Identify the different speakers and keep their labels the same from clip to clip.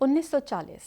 Speaker 1: 1940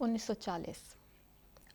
Speaker 1: 1940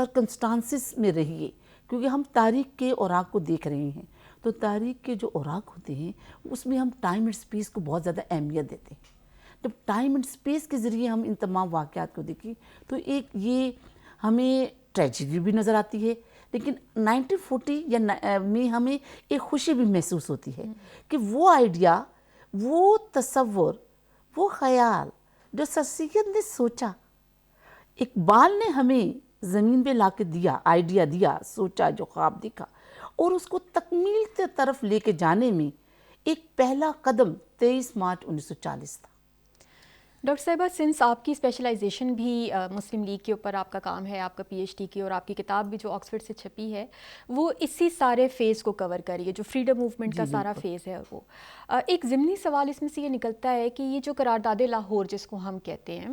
Speaker 2: circumstances میں رہیے, کیونکہ ہم تاریخ کے اوراق کو دیکھ رہے ہیں. تو تاریخ کے جو اوراق ہوتے ہیں اس میں ہم ٹائم اینڈ اسپیس کو بہت زیادہ اہمیت دیتے ہیں. جب ٹائم اینڈ اسپیس کے ذریعے ہم ان تمام واقعات کو دیکھیں تو ایک یہ ہمیں ٹریجڈی بھی نظر آتی ہے, لیکن 1940 میں ہمیں ایک خوشی بھی محسوس ہوتی ہے کہ وہ آئیڈیا, وہ تصور, وہ خیال جو سر سید نے سوچا, اقبال نے ہمیں زمین پہ لا کے دیا, آئیڈیا دیا, سوچا, جو خواب دیکھا, اور اس کو تکمیل کی طرف لے کے جانے میں ایک پہلا قدم 23 مارچ 1940 تھا.
Speaker 1: ڈاکٹر صاحبہ, سنس آپ کی اسپیشلائزیشن بھی مسلم لیگ کے اوپر آپ کا کام ہے, آپ کا پی ایچ ڈی کی, اور آپ کی کتاب بھی جو آکسفورڈ سے چھپی ہے وہ اسی سارے فیز کو کور کر رہی ہے, جو فریڈم موومنٹ کا سارا فیز ہے. وہ ایک ضمنی سوال اس میں سے یہ نکلتا ہے کہ یہ جو قرارداد لاہور جس کو ہم کہتے ہیں,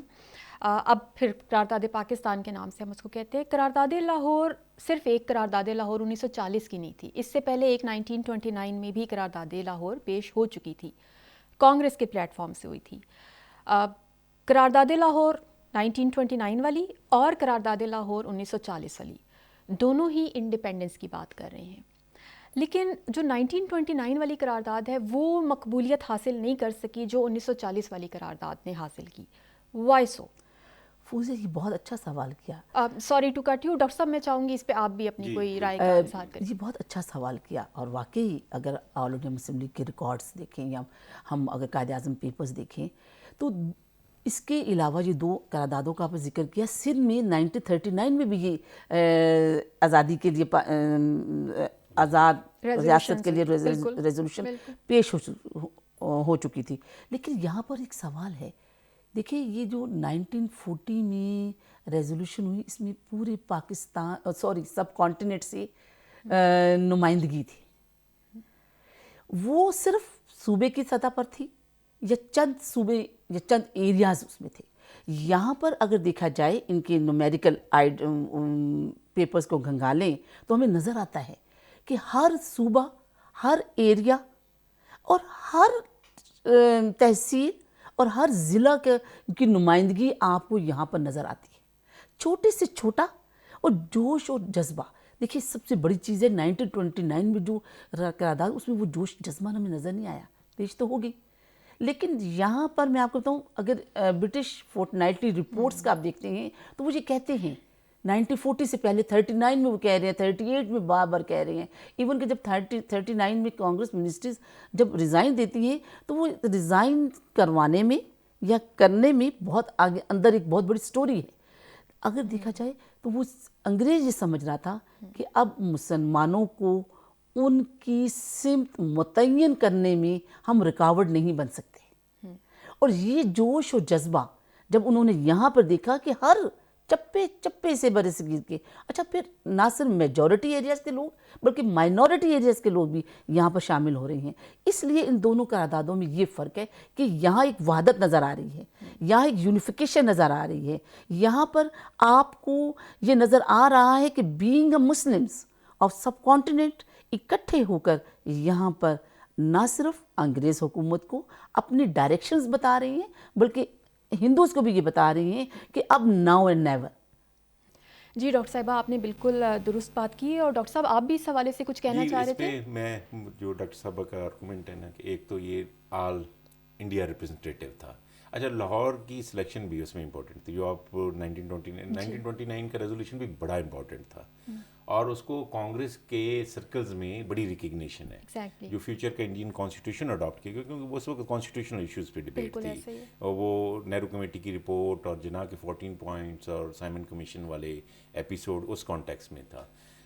Speaker 1: اب پھر قرارداد پاکستان کے نام سے ہم اس کو کہتے ہیں, قرارداد لاہور صرف ایک قرارداد لاہور 1940 کی نہیں تھی. اس سے پہلے ایک 1929 میں بھی قرارداد لاہور پیش ہو چکی تھی, کانگریس کے پلیٹ فارم سے ہوئی تھی. قرارداد لاہور 1929 والی اور قرارداد لاہور 1940 والی دونوں ہی انڈیپینڈنس کی بات کر رہے ہیں, لیکن جو 1929 والی قرارداد ہے وہ مقبولیت حاصل نہیں کر سکی جو 1940 والی قرارداد نے حاصل کی. وائی سو؟
Speaker 2: فوزیہ, یہ بہت اچھا سوال کیا.
Speaker 1: Sorry to cut you doctor صاحب, میں چاہوں گی اس پہ آپ بھی اپنی کوئی رائے کا اظہار کریں.
Speaker 2: یہ بہت اچھا سوال کیا, اور واقعی اگر آل انڈیا مسلم لیگ کے ریکارڈز دیکھیں یا ہم اگر قائد اعظم پیپرز دیکھیں تو اس کے علاوہ یہ دو قراردادوں کا آپ نے ذکر کیا. سندھ میں 1939 میں بھی یہ آزادی کے لیے آزاد ریاست کے لیے ریزولوشن پیش ہو چکی تھی. لیکن یہاں پر ایک سوال ہے, دیکھیں یہ جو 1940 میں ریزولوشن ہوئی, اس میں پورے پاکستان سب کانٹیننٹ سے نمائندگی تھی. وہ صرف صوبے کی سطح پر تھی یا چند صوبے یا چند ایریاز اس میں تھے. یہاں پر اگر دیکھا جائے ان کے نومیریکل پیپرز کو گھنگالیں تو ہمیں نظر آتا ہے کہ ہر صوبہ, ہر ایریا اور ہر تحصیل اور ہر ضلع کی نمائندگی آپ کو یہاں پر نظر آتی ہے. چھوٹے سے چھوٹا اور جوش اور جذبہ. دیکھیے سب سے بڑی چیز ہے 1929 میں جو قرارداد, اس میں وہ جوش جذبہ ہمیں نظر نہیں آیا. پیش تو ہوگی, لیکن یہاں پر میں آپ کو بتاؤں, اگر برٹش فورٹ نائٹلی رپورٹس کا آپ دیکھتے ہیں تو وہ یہ کہتے ہیں 1940 سے پہلے 39 میں وہ کہہ رہے ہیں, 38 میں بار بار کہہ رہے ہیں. ایون کہ جب 39 میں کانگریس منسٹریز جب ریزائن دیتی ہیں تو وہ ریزائن کروانے میں یا کرنے میں بہت آگے اندر ایک بہت بڑی سٹوری ہے. اگر دیکھا جائے تو وہ انگریز یہ سمجھ رہا تھا کہ اب مسلمانوں کو ان کی سمت متعین کرنے میں ہم رکاوٹ نہیں بن سکتے. اور یہ جوش و جذبہ جب انہوں نے یہاں پر دیکھا کہ ہر چپے چپے سے برصغیر کے, اچھا پھر نہ صرف میجورٹی ایریاز کے لوگ بلکہ مائنورٹی ایریاز کے لوگ بھی یہاں پر شامل ہو رہے ہیں. اس لیے ان دونوں قراردادوں میں یہ فرق ہے کہ یہاں ایک وحدت نظر آ رہی ہے, یہاں ایک یونیفیکیشن نظر آ رہی ہے. یہاں پر آپ کو یہ نظر آ رہا ہے کہ being a Muslims of sub continent اکٹھے ہو کر یہاں پر نہ صرف انگریز حکومت کو اپنے ڈائریکشنز بتا رہے ہیں بلکہ ہندوز کو بھی یہ بتا رہی ہیں کہ اب ناؤ اینڈ نیور.
Speaker 1: جی ڈاکٹر صاحبہ, آپ نے بالکل درست بات کی. اور ڈاکٹر صاحب آپ بھی اس حوالے سے کچھ کہنا چاہ رہے تھے؟
Speaker 3: میں جو ڈاکٹر صاحبہ کا آرگومنٹ ہے نا کہ ایک تو یہ آل انڈیا ریپرزنٹیٹیو تھا. اچھا, لاہور کی سلیکشن بھی اس میں امپورٹنٹ تھی, جو آپ 1929 کا ریزولوشن بھی بڑا امپورٹنٹ تھا, اور اس کو کانگریس کے سرکلز میں بڑی ریکگنیشن ہے. جو فیوچر کا انڈین کانسٹیٹیوشن اڈاپٹ کیا, کیونکہ اس وقت کانسٹیٹیوشنل ایشوز پہ ڈبیٹ تھی, اور وہ نہرو کمیٹی کی رپورٹ اور جناح کے 14 پوائنٹس اور سائمن کمیشن والے ایپیسوڈ اس کانٹیکس میں تھا.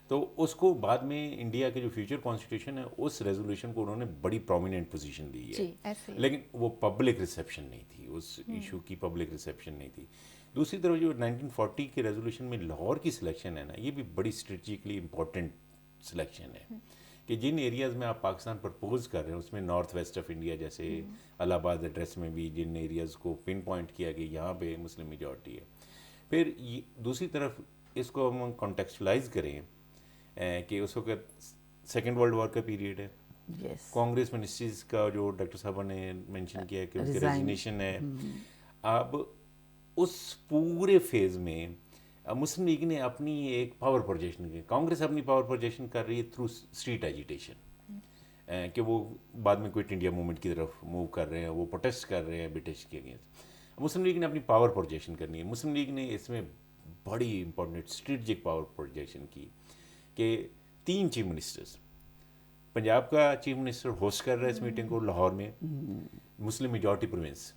Speaker 3: تو اس کو بعد میں انڈیا کے جو فیوچر کانسٹیٹیوشن ہے اس ریزولوشن کو انہوں نے بڑی پرومیننٹ پوزیشن دی ہے, لیکن وہ پبلک ریسیپشن نہیں تھی, اس ایشو کی پبلک ریسیپشن نہیں تھی. دوسری طرف جو 1940 کے ریزولوشن میں لاہور کی سلیکشن ہے نا, یہ بھی بڑی اسٹریٹجکلی امپورٹنٹ سلیکشن ہے کہ جن ایریاز میں آپ پاکستان پرپوز کر رہے ہیں اس میں نارتھ ویسٹ آف انڈیا, جیسے الہ آباد ایڈریس میں بھی جن ایریاز کو پن پوائنٹ کیا کہ یہاں پہ مسلم میجورٹی ہے. پھر دوسری طرف اس کو ہم کانٹیکسچلائز کریں کہ اس وقت سیکنڈ ورلڈ وار کا پیریڈ ہے, کانگریس منسٹریز کا جو ڈاکٹر صاحبہ نے مینشن کیا کہ اس کی ریزگنیشن ہے. اب اس پورے فیز میں مسلم لیگ نے اپنی ایک پاور پروجیکشن کی, کانگریس اپنی پاور پروجیکشن کر رہی ہے تھرو اسٹریٹ ایجیٹیشن, کہ وہ بعد میں کوئٹ انڈیا موومنٹ کی طرف موو کر رہے ہیں, وہ پروٹیسٹ کر رہے ہیں برٹش کے اگینسٹ. مسلم لیگ نے اپنی پاور پروجیکشن کرنی ہے. مسلم لیگ نے اس میں بڑی امپورٹنٹ اسٹریٹجک پاور پروجیکشن کی کہ 3 چیف منسٹرز, پنجاب کا چیف منسٹر ہوسٹ کر رہا ہے اس میٹنگ کو لاہور میں, مسلم میجورٹی پروونس,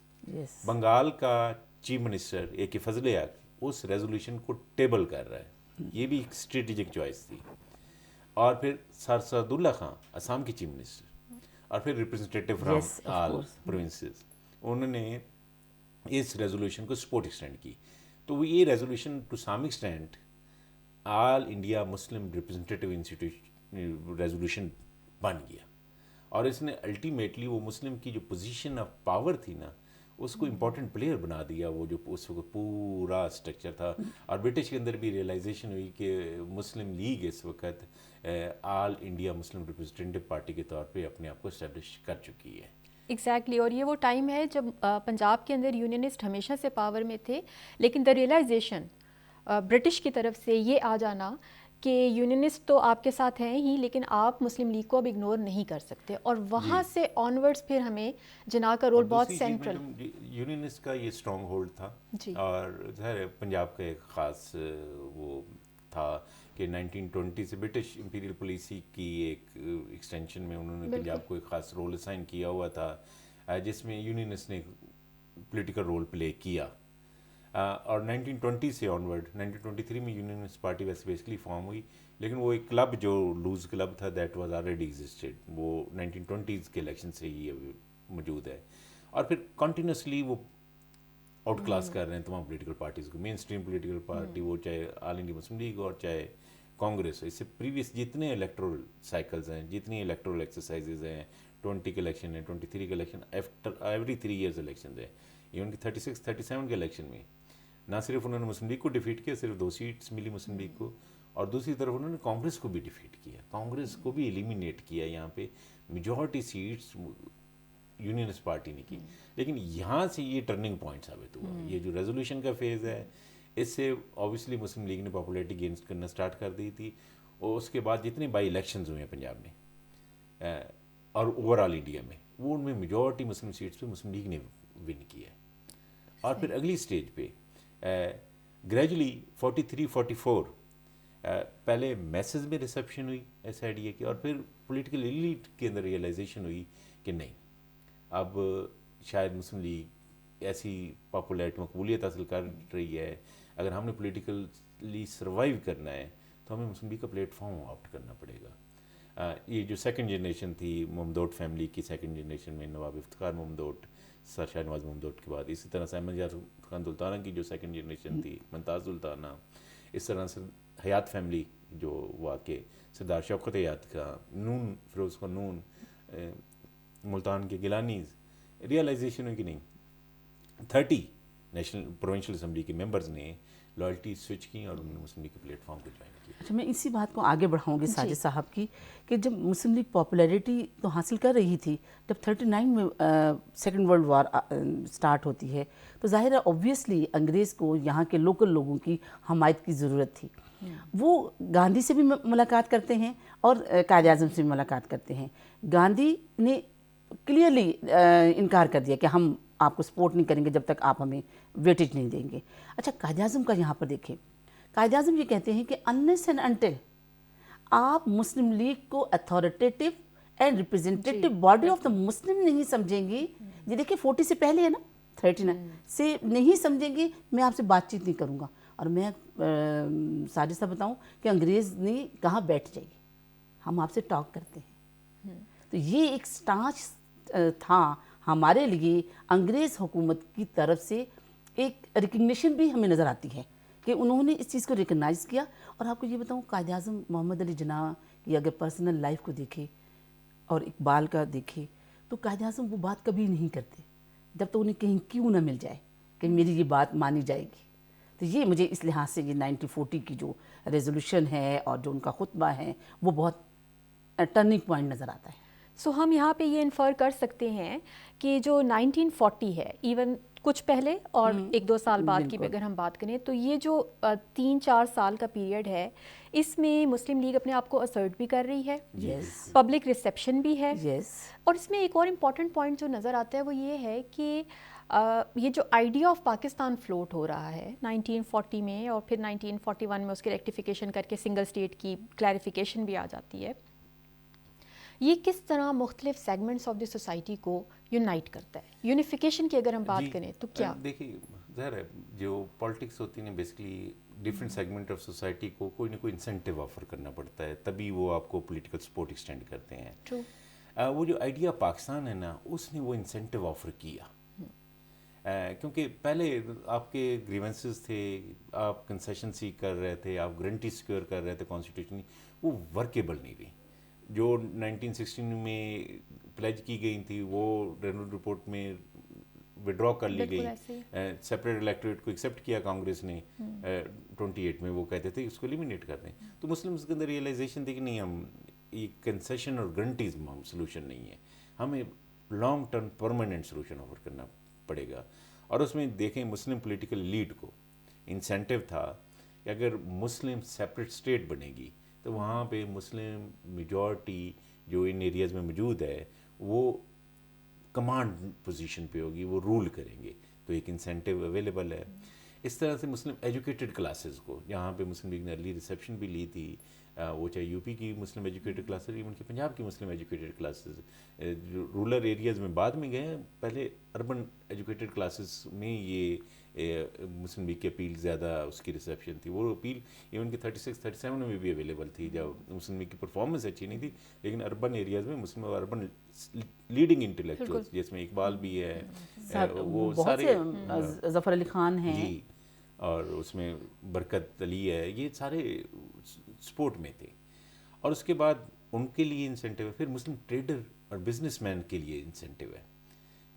Speaker 3: بنگال کا چیف منسٹر اے کے فضل حق اس ریزولوشن کو ٹیبل کر رہا ہے, یہ بھی ایک اسٹریٹجک چوائس تھی. اور پھر سر سعد اللہ خان آسام کے چیف منسٹر, اور پھر ریپرزنٹیٹیو فرام آل پروونسز, انہوں نے اس ریزولوشن کو سپورٹ ایکسٹینڈ کی. تو یہ resolution to some extent all India Muslim representative institution resolution بن گیا, اور اس نے الٹیمیٹلی وہ مسلم کی جو پوزیشن آف پاور تھی نا اس کو امپورٹنٹ پلیئر بنا دیا, وہ جو اس وقت پورا اسٹرکچر تھا. اور برٹش کے اندر بھی ریئلائزیشن ہوئی کہ مسلم لیگ اس وقت آل انڈیا مسلم ریپرزنٹیٹیو پارٹی کے طور پہ اپنے آپ کو اسٹیبلش کر چکی ہے.
Speaker 1: ایگزیکٹلی اور یہ وہ ٹائم ہے جب پنجاب کے اندر یونینسٹ ہمیشہ سے پاور میں تھے, لیکن دا ریئلائزیشن برٹش کی طرف سے یہ آ جانا کہ یونینسٹ تو آپ کے ساتھ ہیں ہی, لیکن آپ مسلم لیگ کو اب اگنور نہیں کر سکتے, اور وہاں سے آن ورڈس پھر ہمیں جناح کا رول بہت سینٹرل.
Speaker 3: یونینسٹ کا یہ اسٹرانگ ہولڈ تھا, اور ظاہر پنجاب کا ایک خاص وہ تھا کہ 1920 سے برٹش امپیریل پالیسی کی ایک ایکسٹینشن میں انہوں نے پنجاب کو ایک خاص رول اسائن کیا ہوا تھا, جس میں یونینسٹ نے پولیٹیکل رول پلے کیا. اور 1920 سے آنورڈ 1923 میں یونینسٹ پارٹی ویسے بیسکلی فارم ہوئی, لیکن وہ ایک کلب جو لوز کلب تھا دیٹ واز آلریڈی ایگزسٹیڈ, وہ 1920s کے الیکشن سے ہی موجود ہے. اور پھر کنٹینیوسلی وہ آؤٹ کلاس کر رہے ہیں تمام پولیٹیکل پارٹیز کو, مین اسٹریم پولیٹیکل پارٹی وہ چاہے آل انڈیا مسلم لیگ اور چاہے کانگریس. اس سے پریویس جتنے الیکٹرل سائیکلز ہیں, جتنی الیکٹرل ایکسرسائزز ہیں, 20 کے الیکشن ہے, 23 کے election, after every 3 years elections ہیں, ایون کہ 36 37 کے الیکشن میں نہ صرف انہوں نے مسلم لیگ کو ڈیفیٹ کیا, صرف 2 سیٹس ملی مسلم لیگ کو, اور دوسری طرف انہوں نے کانگریس کو بھی ڈیفیٹ کیا, کانگریس کو بھی ایلیمینیٹ کیا. یہاں پہ میجورٹی سیٹس یونینسٹ پارٹی نے کی. لیکن یہاں سے یہ ٹرننگ پوائنٹ ثابت ہوا, یہ جو ریزولوشن کا فیز ہے اس سے اوبیسلی مسلم لیگ نے پاپولیرٹی گینز کرنا اسٹارٹ کر دی تھی, اور اس کے بعد جتنے بائی الیکشنز ہوئے ہیں پنجاب میں اور اوور آل انڈیا میں, وہ ان میں میجورٹی مسلم سیٹس پہ مسلم لیگ نے ون کیا ہے. اور پھر اگلی اسٹیج پہ گریجولی 43-44 پہلے میسز میں ریسیپشن ہوئی اس آئیڈیا کی, اور پھر پولیٹیکل ایلیٹ کے اندر ریئلائزیشن ہوئی کہ نہیں, اب شاید مسلم لیگ ایسی پاپولیرٹی مقبولیت حاصل کر رہی ہے, اگر ہم نے پولیٹیکلی سروائیو کرنا ہے تو ہمیں مسلم لیگ کا پلیٹ فارم آپٹ کرنا پڑے گا. یہ جو سیکنڈ جنریشن تھی ممدوٹ فیملی کی, سیکنڈ جنریشن میں نواب افتخار ممدوٹ, سر شاہ نواز ممدوٹ کے بعد, اسی طرح سے احمد یار خان سلطانہ کی جو سیکنڈ جنریشن تھی ممتاز سلطانہ, اس طرح سے حیات فیملی جو واقع سردار شوکت حیات کا, نون فیروز خان نون, ملتان کے گیلانیز, ریئلائزیشن ہوئی کہ نہیں 30 نیشنل پروونشل اسمبلی کے ممبرز نے لائلٹی سوئچ کی اور انہوں نے مسلم لیگ کے پلیٹ فارم کو جوائن کیا.
Speaker 2: اچھا, میں اسی بات کو آگے بڑھاؤں گی ساجد صاحب کی, کہ جب مسلم لیگ پاپولیرٹی تو حاصل کر رہی تھی, جب 39 میں سیکنڈ ورلڈ وار سٹارٹ ہوتی ہے تو ظاہر ہے اوبویسلی انگریز کو یہاں کے لوکل لوگوں کی حمایت کی ضرورت تھی. وہ گاندھی سے بھی ملاقات کرتے ہیں اور قائد اعظم سے بھی ملاقات کرتے ہیں. گاندھی نے کلیئرلی انکار کر دیا کہ ہم آپ کو سپورٹ نہیں کریں گے جب تک آپ ہمیں ویٹیج نہیں دیں گے. اچھا, قائد اعظم کا یہاں پر دیکھیں, قائد اعظم یہ کہتے ہیں کہ unless and until آپ مسلم لیگ کو authoritative and representative body of the Muslim نہیں سمجھیں گی, یہ دیکھیں 40 سے پہلے ہے نا, 39 سے نہیں سمجھیں گے, میں آپ سے بات چیت نہیں کروں گا. اور میں ساجد صاحب بتاؤں کہ انگریز نے کہاں بیٹھ جائیے, ہم آپ سے ٹاک کرتے ہیں. تو یہ ایک سٹانچ تھا ہمارے لیے انگریز حکومت کی طرف سے, ایک ریکگنیشن بھی ہمیں نظر آتی ہے کہ انہوں نے اس چیز کو ریکگنائز کیا. اور آپ کو یہ بتاؤں, قائد اعظم محمد علی جناح کی اگر پرسنل لائف کو دیکھے اور اقبال کا دیکھے تو قائد اعظم وہ بات کبھی نہیں کرتے جب تک انہیں کہیں کیوں نہ مل جائے کہ میری یہ بات مانی جائے گی. تو یہ مجھے اس لحاظ سے یہ 1940 کی جو ریزولوشن ہے اور جو ان کا خطبہ ہے وہ بہت ٹرننگ پوائنٹ نظر آتا ہے.
Speaker 1: سو ہم یہاں پہ یہ انفر کر سکتے ہیں کہ جو 1940 ہے, ایون کچھ پہلے اور 1-2 سال بعد کی بھی اگر ہم بات کریں تو یہ جو 3-4 سال کا پیریڈ ہے اس میں مسلم لیگ اپنے آپ کو اسرٹ بھی کر رہی ہے, پبلک ریسیپشن بھی ہے, اور اس میں ایک اور امپورٹنٹ پوائنٹ جو نظر آتا ہے وہ یہ ہے کہ یہ جو آئیڈیا آف پاکستان فلوٹ ہو رہا ہے 1940 میں اور پھر 1941 میں اس کی ریکٹیفیکیشن کر کے سنگل اسٹیٹ کی کلیریفیکیشن بھی آ جاتی ہے, یہ کس طرح مختلف سیگمنٹس آف دی سوسائٹی کو یونائٹ کرتا ہے. یونیفیکیشن کی اگر ہم بات کریں تو کیا
Speaker 3: دیکھیے ظاہر ہے جو پالیٹکس ہوتی ہے basically different segment of society کو کوئی نہ کوئی انسینٹیو آفر کرنا پڑتا ہے, تبھی وہ آپ کو پولیٹیکل سپورٹ ایکسٹینڈ کرتے ہیں. وہ جو آئیڈیا پاکستان ہے نا اس نے وہ انسینٹیو آفر کیا, کیونکہ پہلے آپ کے گریونسز تھے, آپ کنسیشن سیک کر رہے تھے, آپ گارنٹی سیکیور کر رہے تھے کانسٹیٹیوشنلی, وہ ورکیبل نہیں رہی. جو 1916 میں پلیج کی گئی تھی وہ رینول رپورٹ میں وڈرا کر لی گئی, سیپریٹ الیکٹوریٹ کو ایکسیپٹ کیا کانگریس نے 28 میں, وہ کہتے تھے اس کو ایلیمینیٹ کر دیں. تو مسلمس کے اندر ریئلائزیشن تھی کہ نہیں, ہم یہ کنسیشن اور گارنٹیز سلوشن نہیں ہے, ہمیں long term permanent solution offer کرنا پڑے گا. اور اس میں دیکھیں مسلم پولیٹیکل لیڈ کو انسینٹیو تھا کہ اگر مسلم سیپریٹ اسٹیٹ بنے گی تو وہاں پہ مسلم میجورٹی جو ان ایریاز میں موجود ہے وہ کمانڈ پوزیشن پہ ہوگی, وہ رول کریں گے, تو ایک انسینٹیو اویلیبل ہے. اس طرح سے مسلم ایجوکیٹڈ کلاسز کو, جہاں پہ مسلم لیگ نے ارلی ریسیپشن بھی لی تھی, وہ چاہے یو پی کی مسلم ایجوکیٹڈ کلاسز, ایون کہ پنجاب کی مسلم ایجوکیٹڈ کلاسز, جو رورل ایریاز میں بعد میں گئے ہیں, پہلے اربن ایجوکیٹڈ کلاسز میں یہ مسلم لیگ کی اپیل زیادہ اس کی ریسیپشن تھی. وہ اپیل ایون کہ 36-37 میں بھی اویلیبل تھی جب مسلم لیگ کی پرفارمنس اچھی نہیں تھی, لیکن اربن ایریاز میں مسلم اور اربن لیڈنگ انٹلیکچوئلز جس میں اقبال بھی ہے, وہ سارے,
Speaker 2: ظفر علی خان ہیں
Speaker 3: جی, اور اس میں برکت علی ہے, یہ سارے سپورٹ میں تھے. اور اس کے بعد ان کے لیے انسینٹیو ہے, پھر مسلم ٹریڈر اور بزنس مین کے لیے انسینٹیو ہے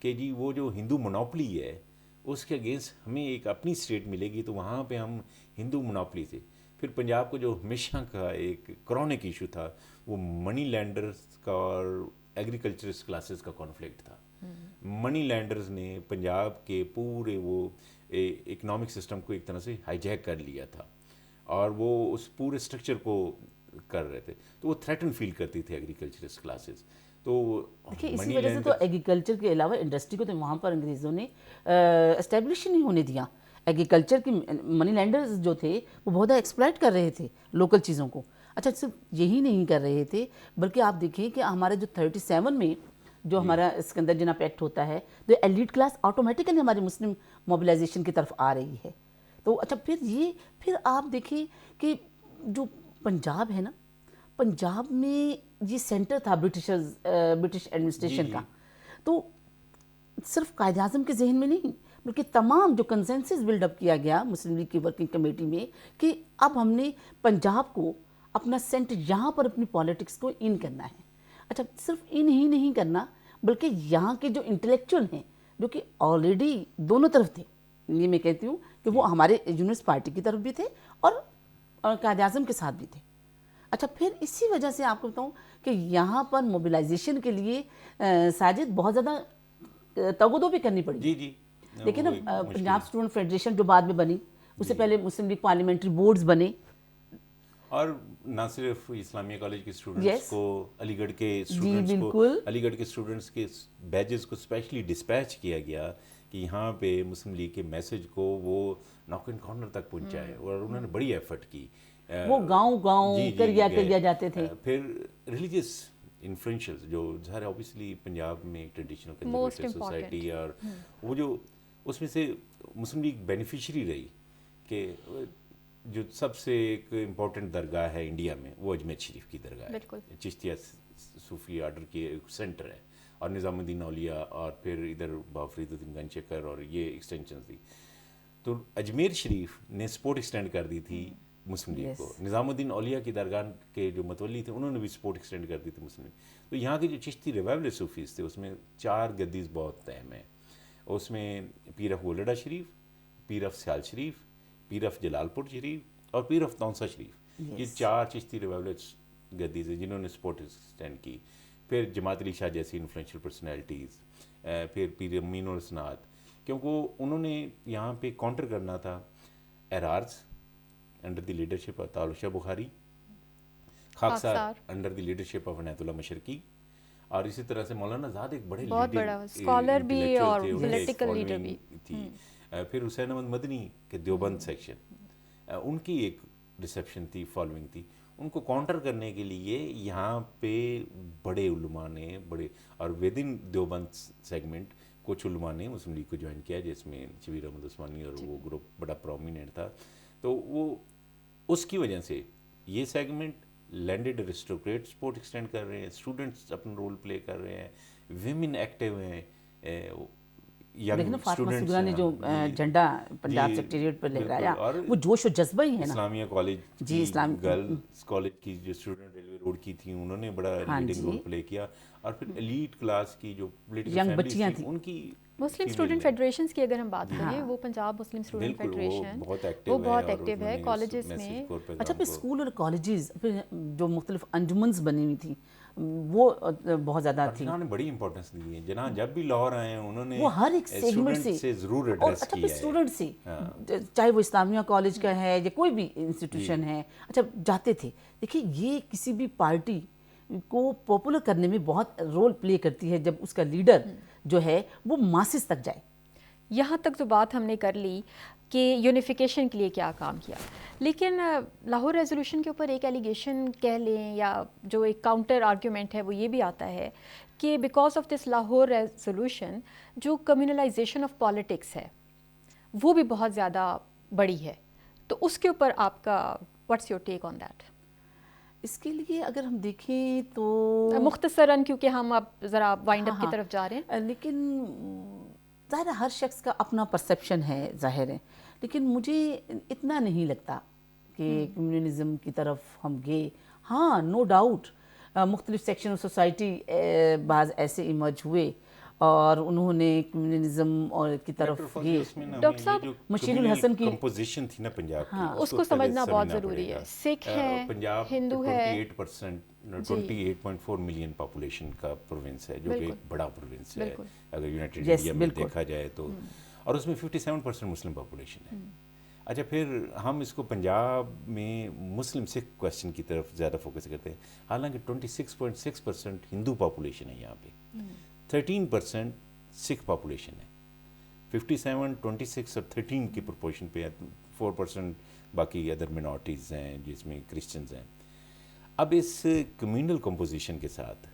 Speaker 3: کہ جی وہ جو ہندو مونوپلی ہے اس کے اگینسٹ ہمیں ایک اپنی اسٹیٹ ملے گی, تو وہاں پہ ہم ہندو مونوپلی سے. پھر پنجاب کو جو ہمیشہ کا ایک کرونک ایشو تھا وہ منی لینڈرز کا اور ایگریکلچرسٹ کلاسز کا کانفلکٹ تھا. منی لینڈرز نے پنجاب کے پورے وہ اکنامک سسٹم کو ایک طرح سے ہائی جیک کر لیا تھا, اور وہ اس پورے اسٹرکچر کو کر رہے تھے, تو وہ تھریٹن فیل کرتی تھی ایگریکلچرسٹ کلاسز. تو
Speaker 2: دیکھیے اسی وجہ سے تو ایگریکلچر کے علاوہ انڈسٹری کو تو وہاں پر انگریزوں نے اسٹیبلش ہی نہیں ہونے دیا. ایگریکلچر کی منی لینڈرز جو تھے وہ بہت ایکسپلائٹ کر رہے تھے لوکل چیزوں کو. اچھا صرف یہی نہیں کر رہے تھے, بلکہ آپ دیکھیں کہ ہمارے جو 37 میں جو ہمارا اسکندر جناح ایکٹ ہوتا ہے, تو ایلیٹ کلاس آٹومیٹیکلی ہماری مسلم موبلائزیشن کی طرف آ رہی ہے. تو اچھا پھر آپ دیکھیں کہ جو پنجاب ہے نا, پنجاب میں یہ سینٹر تھا برٹش ایڈمنسٹریشن کا, تو صرف قائد اعظم کے ذہن میں نہیں بلکہ تمام جو کنسنسس بلڈ اپ کیا گیا مسلم لیگ کی ورکنگ کمیٹی میں کہ اب ہم نے پنجاب کو اپنا سینٹر, یہاں پر اپنی پالیٹکس کو ان کرنا ہے. اچھا صرف ان ہی نہیں کرنا, بلکہ یہاں کے جو انٹلیکچوئل ہیں جو کہ آلریڈی دونوں طرف تھے, یہ میں کہتی ہوں کہ وہ ہمارے یونس پارٹی کی طرف بھی تھے اور قائد اعظم کے ساتھ بھی تھے. اچھا پھر اسی وجہ سے آپ کو بتاؤں کہ یہاں پر موبلائزیشن کے لیے ساجد بہت زیادہ تغدو بھی کرنی پڑی.
Speaker 3: جی
Speaker 2: دیکھیں نا, پنجاب اسٹوڈنٹ فیڈریشن جو بعد میں بنی, اس سے پہلے مسلم لیگ پارلیمنٹری بورڈز بنے,
Speaker 3: اور نہ صرف اسلامیہ کالج کے اسٹوڈنٹس کو, علی گڑھ کے اسٹوڈنٹس کو, علی گڑھ کے اسٹوڈنٹس کے بیجز کو اسپیشلی ڈسپیچ کیا گیا کہ یہاں پہ مسلم لیگ کے میسج کو وہ ناک اینڈ کارنر تک پہنچائے, اور انہوں نے بڑی ایفرٹ کی.
Speaker 2: وہ گاؤں کریا جاتے تھے.
Speaker 3: پھر ریلیجیس انفلوئنشلز جو ظاہر اوبیسلی پنجاب میں ایک ٹریڈیشنل کنزرویٹو سوسائٹی, اور وہ جو اس میں سے مسلم لیگ بینیفیشری رہی کہ جو سب سے ایک امپورٹنٹ درگاہ ہے انڈیا میں وہ اجمیر شریف کی درگاہ ہے, چشتیہ صوفی آرڈر کی ایک سینٹر ہے, اور نظام الدین اولیاء, اور پھر ادھر بابا فرید الدین گنج شکر, اور یہ ایکسٹینشن تھی. تو اجمیر شریف نے سپورٹ ایکسٹینڈ کر دی تھی مسلم لیگ کو. نظام الدین اولیاء کی درگاہ کے جو متولی تھے انہوں نے بھی سپورٹ ایکسٹینڈ کر دی تھی مسلم لیگ. تو یہاں کے جو چشتی ریوائول صوفیز تھے اس میں 4 گدیز بہت اہم ہیں. اس میں Pir of Golra Sharif, Pir of Sial Sharif, Pir of Jalalpur Sharif, اور پیر آف تونسا شریف. یہ 4 چشتی ریوائول گدیز ہیں جنہوں نے سپورٹ ایکسٹینڈ کی. پھر جماعت علی شاہ جیسی انفلوئنشل پرسنالٹیز, پھر پیر امین الاسناد, کیونکہ انہوں نے یہاں پہ کاؤنٹر کرنا تھا Ahrars under the leadership of Tahir Shah Bukhari, Khaksar under the leadership of Inayat Ullah مشرقی، اور اسی طرح سے مولانا آزاد ایک بڑے
Speaker 1: بہت بڑا اسکالر بھی اور پولیٹیکل لیڈر بھی
Speaker 3: تھی. پھر حسین احمد مدنی کے دیوبند سیکشن، ان کی ایک ریسیپشن تھی، فالوئنگ تھی. ان کو کاؤنٹر کرنے کے لیے یہاں پہ بڑے علماء نے اور ود ان دیوبند سیگمنٹ کچھ علماء نے مسلم لیگ کو جوائن کیا، جس میں شبیر احمد عثمانی اور وہ گروپ بڑا پرومیننٹ تھا. تو وہ اس کی وجہ سے یہ سیگمنٹ لینڈڈ ارسٹوکریٹ سپورٹ ایکسٹینڈ کر رہے ہیں، اسٹوڈنٹس اپنا رول پلے کر رہے ہیں، ویمن ایکٹیو ہیں،
Speaker 2: فاطمہ سگرا نے جو جھنڈا پنجاب سیکریٹریٹ پر لہرایا وہ جوش و جذبہ ہی ہے نا.
Speaker 3: اسلامیہ کالج جی گرلز کالج کی جو اسٹوڈنٹ ریلوے روڈ کی تھیں، انہوں نے بڑا لیڈنگ رول پلے کیا. اور پھر ایلیٹ کلاس کی جو
Speaker 2: ینگ بچیاں تھیں،
Speaker 3: ان کی
Speaker 1: مسلم اسٹوڈنٹ فیڈریشنز کی اگر ہم بات کریں، وہ پنجاب مسلم اسٹوڈنٹ فیڈریشن وہ بہت ایکٹیو ہے کالجز میں.
Speaker 2: اچھا پھر اسکول اور کالجز پھر جو مختلف انجمنز بنی ہوئی تھیں وہ بہت زیادہ تھی.
Speaker 3: انہوں نے بڑی امپورٹنس دی ہے جناب، جب بھی لاہور آئے ہیں انہوں نے
Speaker 2: وہ ہر ایک سیگمنٹ سے
Speaker 3: ضرور ایڈریس کیا ہے.
Speaker 2: اسٹوڈنٹ سے چاہے وہ اسلامیہ کالج کا ہے یا کوئی بھی انسٹیٹیوشن ہے، اچھا جاتے تھے. دیکھیے یہ کسی بھی پارٹی کو پاپولر کرنے میں بہت رول پلے کرتی ہے جب اس کا لیڈر جو ہے وہ ماسز تک جائے.
Speaker 1: یہاں تک تو بات ہم نے کر لی کہ یونیفیکیشن کے لیے کیا کام کیا، لیکن لاہور ریزولوشن کے اوپر ایک ایلیگیشن کہہ لیں یا جو ایک کاؤنٹر آرگیومنٹ ہے وہ یہ بھی آتا ہے کہ because of this Lahore resolution جو کمیونلائزیشن آف پالیٹکس ہے وہ بھی بہت زیادہ بڑی ہے. تو اس کے اوپر آپ کا what's your take on that?
Speaker 2: اس کے لیے اگر ہم دیکھیں تو
Speaker 1: مختصراً، کیونکہ ہم اب ذرا وائنڈ اپ کی طرف جا رہے ہیں،
Speaker 2: لیکن ظاہر ہر شخص کا اپنا پرسیپشن ہے، ظاہر ہے، لیکن مجھے اتنا نہیں لگتا کہ کمیونزم کی طرف ہم گئے. ہاں نو ڈاؤٹ مختلف سیکشن آف سوسائٹی بعض ایسے ایمرج ہوئے اور انہوں نے کمیونزم اور کی طرف گئے.
Speaker 1: ڈاکٹر صاحب
Speaker 2: مشیر الحسن کی
Speaker 3: کمپوزیشن تھی نا پنجاب کی،
Speaker 1: اس کو سمجھنا بہت ضروری ہے. سکھ ہے، ہندو ہے،
Speaker 3: 28.4 ملین پاپولیشن کا پروونس ہے، جو کہ ایک بڑا پروونس ہے اگر یونائٹڈ انڈیا میں دیکھا جائے تو، اور اس میں 57% مسلم پاپولیشن ہے. اچھا پھر ہم اس کو پنجاب میں مسلم سکھ کویسچن کی طرف زیادہ فوکس کرتے ہیں، حالانکہ 26.6% ہندو پاپولیشن ہے یہاں پہ، 13% سکھ پاپولیشن ہے. 57, 26 اور 13 کی پرپورشن پہ 4% باقی ادر منورٹیز ہیں جس میں کرسچنز ہیں. اب اس کمیونل کمپوزیشن کے ساتھ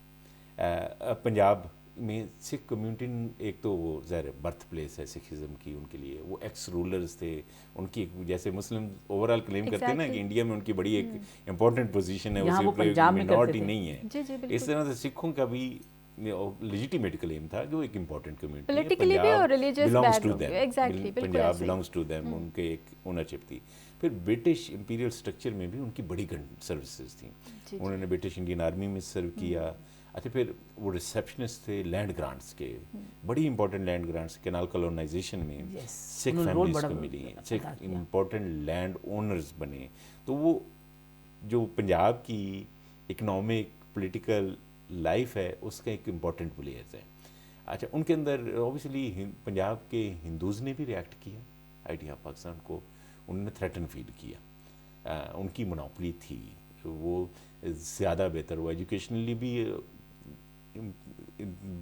Speaker 3: پنجاب میں سکھ کمیونٹی ایک تو وہ ظاہر برتھ پلیس ہے سکھزم کی، ان کے لیے وہ ایکس رولرز تھے، ان کی جیسے مسلم اوور آل کلیم کرتے ہیں نا کہ انڈیا میں ان کی بڑی ایک امپورٹنٹ پوزیشن ہے، وہ منورٹی نہیں ہے. اس طرح سے سکھوں کا بھی لیجیٹیمیٹ کلیم تھا کہ وہ ایک امپورٹنٹ کمیونٹی ہے، پنجاب بلانگس ٹو دیم، ان کے ایک اونرشپ تھی. پھر برٹش امپیریل سٹرکچر میں بھی ان کی بڑی سروسز تھیں، انہوں نے برٹش انڈین آرمی میں سرو کیا. اچھا پھر وہ ریسیپشنسٹ تھے لینڈ گرانٹس کے، بڑی important land grants canal colonisation میں سکھ فیملیز کو ملی ہیں، سکھ امپورٹنٹ لینڈ اونرز بنے. تو وہ جو پنجاب کی اکنامک پولیٹیکل لائف ہے اس کا ایک امپورٹنٹ پلیئرز ہے. اچھا ان کے اندر اوبیسلی پنجاب کے ہندوز نے بھی ریئیکٹ کیا آئیڈیا آف پاکستان کو، انہوں نے تھریٹن فیل کیا، ان کی منوپلی تھی، وہ زیادہ بہتر، وہ ایجوکیشنلی بھی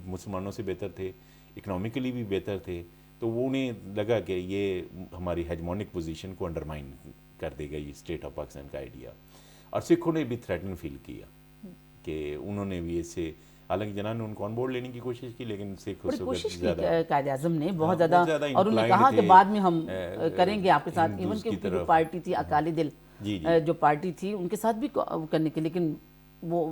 Speaker 3: مسلمانوں سے بہتر تھے، اکنامکلی بھی بہتر تھے. تو وہ انہیں لگا کہ یہ ہماری ہیجمونک پوزیشن کو انڈرمائن کر دے گا یہ اسٹیٹ آف پاکستان کا آئیڈیا. اور سکھوں نے بھی تھریٹن فیل کیا کہ انہوں نے بھی اسے، حالانکہ جناب نے ان کو آن بورڈ لینے کی کوشش کی لیکن سکھ اس وقت زیادہ
Speaker 2: قائد اعظم نے بہت زیادہ، اور انہوں نے کہا کہ بعد میں ہم کریں گے آپ کے ساتھ. ایون کہ جو پارٹی تھی اکالی دل جو پارٹی تھی ان کے ساتھ بھی کرنے کے، لیکن
Speaker 3: وہ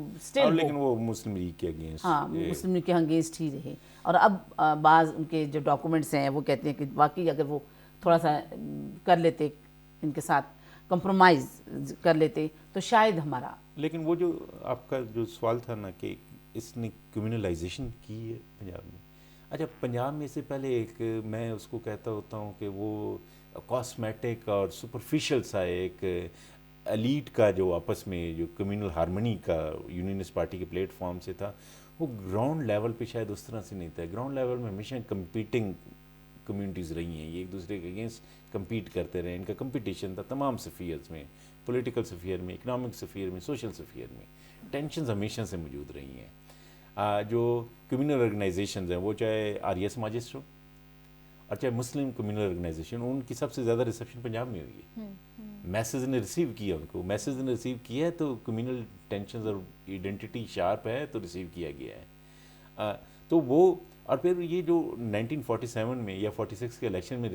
Speaker 3: مسلم لیگ کے اگینسٹ،
Speaker 2: ہاں مسلم لیگ کے اگینسٹ ہی رہے. اور اب بعض ان کے جو ڈاکومنٹس ہیں وہ کہتے ہیں کہ واقعی اگر وہ تھوڑا سا کر لیتے، ان کے ساتھ کمپرومائز کر لیتے تو شاید ہمارا.
Speaker 3: لیکن وہ جو آپ کا جو سوال تھا نا کہ اس نے کمیونلائزیشن کی ہے پنجاب میں. اچھا پنجاب میں سے پہلے ایک میں اس کو کہتا ہوتا ہوں کہ وہ کاسمیٹک اور سپرفیشل سا ایک ایلیٹ کا جو آپس میں جو کمیونل ہارمنی کا یونینسٹ پارٹی کے پلیٹ فارم سے تھا، وہ گراؤنڈ لیول پہ شاید اس طرح سے نہیں تھا. گراؤنڈ لیول میں ہمیشہ کمیونٹیز رہی ہیں, یہ ایک دوسرے کے اگینسٹ کمپیٹ کرتے رہے, ان کا کمپٹیشن تھا تمام سفیئرز میں, پولیٹیکل سفیئر میں, اکنامک سفیئر میں, سوشل سفیئر میں. ٹینشنز ہمیشہ سے موجود رہی ہیں. جو کمیونل آرگنائزیشنز ہیں وہ چاہے آریہ سماجسٹ ہو اور چاہے مسلم کمیونل آرگنائزیشن, ان کی سب سے زیادہ ریسیپشن پنجاب میں ہوئی ہے. میسز نے ریسیو کیا ان کو, میسز نے ریسیو کیا ہے تو کمیونل ٹینشنز اور ایڈنٹی شارپ ہے تو ریسیو کیا گیا ہے. تو وہ اور پھر یہ جو 1947 میں یا 46 کے الیکشن میں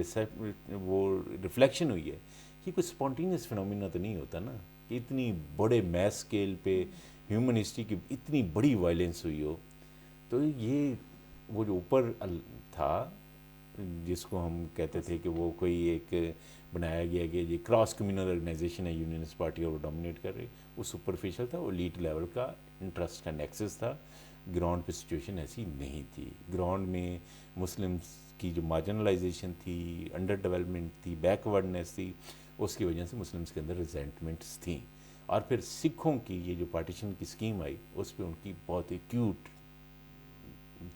Speaker 3: وہ ریفلیکشن ہوئی ہے, یہ کوئی اسپونٹینیس فنومینا تو نہیں ہوتا نا کہ اتنی بڑے میس اسکیل پہ ہیومن ہسٹری کی اتنی بڑی وائلنس ہوئی ہو. تو یہ وہ جو اوپر تھا جس کو ہم کہتے تھے کہ وہ کوئی ایک بنایا گیا کہ یہ کراس کمیونل آرگنائزیشن ہے یونینسٹ پارٹی اور وہ ڈومینیٹ کر رہی, وہ سپرفیشل تھا, وہ لیٹ لیول کا انٹرسٹ کا نیکسس تھا. گراؤنڈ پہ سچویشن ایسی نہیں تھی. گراؤنڈ میں مسلمس کی جو مارجنلائزیشن تھی, انڈر ڈیولپمنٹ تھی, بیکورڈنیس تھی, اس کی وجہ سے مسلمس کے اندر ریزینٹمنٹس تھیں. اور پھر سکھوں کی یہ جو پارٹیشن کی اسکیم آئی اس پہ ان کی بہت ایکیوٹ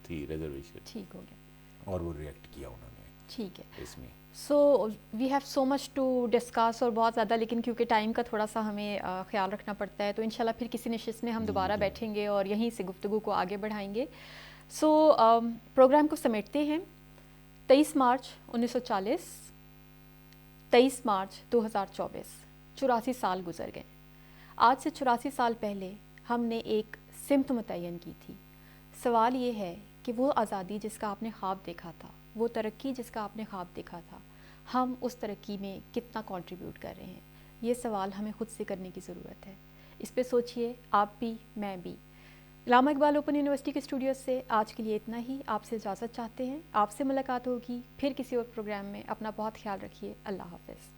Speaker 3: تھی ریزرویشن,
Speaker 1: ٹھیک ہو گیا,
Speaker 3: اور وہ ریئیکٹ کیا انہوں نے
Speaker 1: ٹھیک ہے.
Speaker 3: اس میں.
Speaker 1: So we have so much to discuss اور بہت زیادہ, لیکن کیونکہ ٹائم کا تھوڑا سا ہمیں خیال رکھنا پڑتا ہے, تو انشاءاللہ پھر کسی نشست میں ہم دوبارہ بیٹھیں گے اور یہیں سے گفتگو کو آگے بڑھائیں گے. سو پروگرام کو سمیٹتے ہیں. 23 مارچ 1940, 23 مارچ 2024, 84 سال گزر گئے. آج سے 84 سال پہلے ہم نے ایک سمت متعین کی تھی. سوال یہ ہے کہ وہ آزادی جس کا آپ نے خواب دیکھا تھا, وہ ترقی جس کا آپ نے خواب دیکھا تھا, ہم اس ترقی میں کتنا کنٹریبیوٹ کر رہے ہیں؟ یہ سوال ہمیں خود سے کرنے کی ضرورت ہے. اس پہ سوچئے, آپ بھی میں بھی. علامہ اقبال اوپن یونیورسٹی کے اسٹوڈیو سے آج کے لیے اتنا ہی. آپ سے اجازت چاہتے ہیں. آپ سے ملاقات ہوگی پھر کسی اور پروگرام میں. اپنا بہت خیال رکھیے. اللہ حافظ.